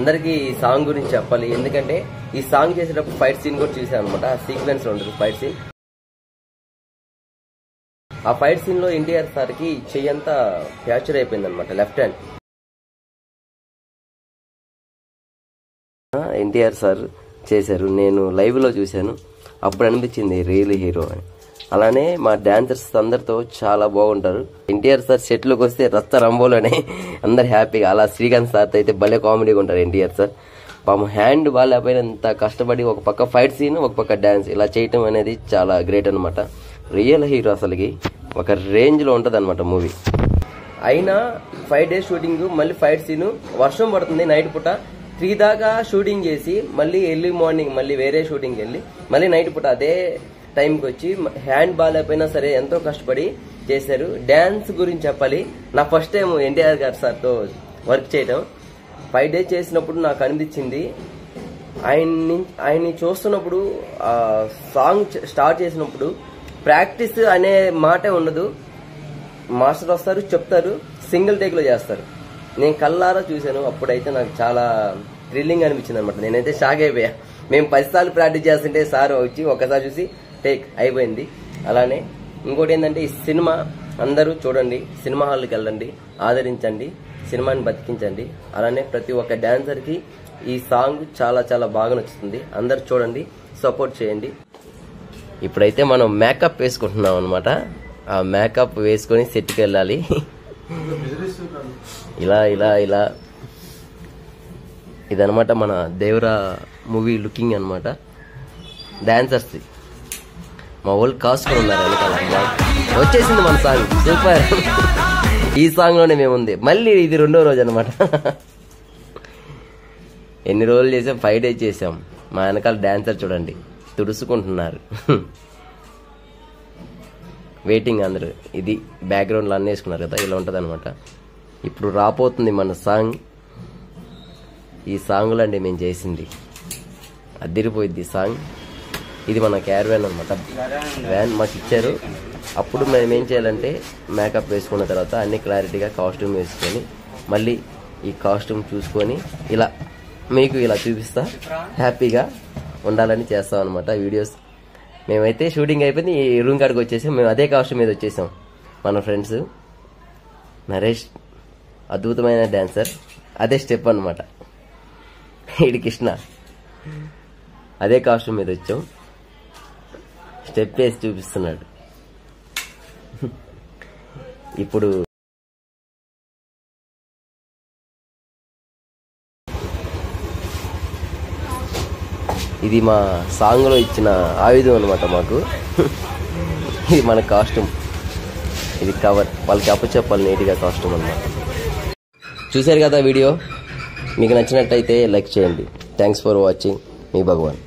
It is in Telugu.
అందరికీ ఈ సాంగ్ గురించి చెప్పాలి. ఎందుకంటే ఈ సాంగ్ చేసేటప్పుడు ఫైట్ సీన్ కూడా చూసాను అనమాట. ఆ సీక్వెన్స్ లో ఉంటుంది ఫైట్ సీన్. ఆ ఫైట్ సీన్ లో ఎన్టీఆర్ సార్ కి చెయ్యంతా ఫ్రాక్చర్ అయిపోయింది అనమాట, లెఫ్ట్ హ్యాండ్. ఎన్టీఆర్ సార్ చేశారు, నేను లైవ్ లో చూశాను. అప్పుడు అనిపించింది రియల్ హీరో అని. అలానే మా డాన్సర్స్ అందరితో చాలా బాగుంటారు. ఎన్టీఆర్ సార్ సెట్ లోకి వస్తే రస్త రంబోలోనే అందరు హ్యాపీగా. అలా శ్రీకాంత్ సార్ అయితే భలే కామెడీగా ఉంటారు ఎన్టీఆర్ సార్. పాపం హ్యాండ్ బాగాలేకపోయినా ఇంత కష్టపడి ఒక పక్క ఫైట్ సీన్, ఒక పక్క డాన్స్ ఇలా చేయటం అనేది చాలా గ్రేట్ అనమాట. రియల్ హీరో అసలుకి ఒక రేంజ్ లో ఉంటది అనమాట మూవీ. అయినా 5 days షూటింగ్, మళ్ళీ ఫైట్ సీన్, వర్షం పడుతుంది నైట్ పూట. 3 దాకా షూటింగ్ చేసి మళ్ళీ ఎర్లీ మార్నింగ్ మళ్ళీ వేరే షూటింగ్ వెళ్ళి మళ్ళీ నైట్ పూట అదే టైంకి వచ్చి హ్యాండ్ బాగాలేకపోయినా సరే ఎంతో కష్టపడి చేశారు. డాన్స్ గురించి చెప్పాలి. నా ఫస్ట్ టైం ఎన్టీఆర్ గారు సార్తో వర్క్ చేయడం. 5 days చేసినప్పుడు నాకు అనిపించింది, ఆయన్ని చూస్తున్నప్పుడు సాంగ్ స్టార్ట్ చేసినప్పుడు ప్రాక్టీస్ అనే మాటే ఉండదు. మాస్టర్ వస్తారు, చెప్తారు, సింగిల్ టేక్ లో చేస్తారు. నేను కళ్ళారా చూశాను. అప్పుడైతే నాకు చాలా థ్రిల్లింగ్ అనిపించింది అనమాట. నేనైతే షాక్ అయిపోయా. మేము 10 సార్లు ప్రాక్టీస్ చేస్తుంటే సార్ వచ్చి ఒకసారి చూసి టేక్ అయిపోయింది. అలానే ఇంకోటి ఏంటంటే, ఈ సినిమా అందరూ చూడండి, సినిమా హాల్కి వెళ్ళండి, ఆదరించండి, సినిమాని బతికించండి. అలానే ప్రతి ఒక్క డాన్సర్ కి ఈ సాంగ్ చాలా చాలా బాగా నచ్చుతుంది. అందరు చూడండి, సపోర్ట్ చేయండి. ఇప్పుడైతే మనం మేకప్ వేసుకుంటున్నాం అనమాట. ఆ మేకప్ వేసుకొని సెట్కి వెళ్ళాలి. ఇలా ఇలా ఇలా ఇదనమాట మన దేవరా మూవీ లుకింగ్ అనమాట. డాన్సర్స్ మా వాళ్ళు కాస్ట్ కూడా ఉన్నారు వెనకాల. వచ్చేసింది మన సాంగ్, సూపర్. ఈ సాంగ్ లోనే మేముంది. మళ్ళీ ఇది 2వ రోజు అనమాట. ఎన్ని రోజులు చేసాం? 5 days చేసాం. మా వెనకాల డాన్సర్ చూడండి తుడుచుకుంటున్నారు. వెయిటింగ్ అందరు. ఇది బ్యాక్గ్రౌండ్లో అన్నీ వేసుకున్నారు కదా, ఇలా ఉంటుంది అనమాట. ఇప్పుడు రాబోతుంది మన సాంగ్. ఈ సాంగ్లో అండి మేము చేసింది, అదిరిపోయింది సాంగ్. ఇది మన క్యారవాన్ అనమాట. వ్యాన్ మాకు ఇచ్చారు. అప్పుడు మేము ఏం చేయాలంటే, మేకప్ వేసుకున్న తర్వాత అన్ని క్లారిటీగా కాస్ట్యూమ్ వేసుకొని మళ్ళీ ఈ కాస్ట్యూమ్ చూసుకొని ఇలా మీకు ఇలా చూపిస్తా, హ్యాపీగా ఉండాలని చేస్తాం అనమాట వీడియోస్. మేమైతే షూటింగ్ అయిపోయింది, ఈ రూమ్ కాడికి వచ్చేసాం. మేము అదే కాస్ట్యూమ్ మీద వచ్చేసాం. మన ఫ్రెండ్స్ నరేష్ అద్భుతమైన డాన్సర్, అదే స్టెప్ అనమాట. ఇది కృష్ణ అదే కాస్ట్యూమ్ మీద వచ్చాం. స్టెప్ వేసి చూపిస్తున్నాడు. ఇప్పుడు ఇది మా సాంగ్ లో ఇచ్చిన ఆయుధం అనమాట మాకు. ఇది మన కాస్ట్యూమ్, ఇది కవర్. వాళ్ళకి అప్పచెప్పాలి నీట్గా కాస్ట్యూమ్ అనమాట. చూశారు కదా వీడియో. మీకు నచ్చినట్టయితే లైక్ చేయండి. Thanks for watching. మీ భగవాన్.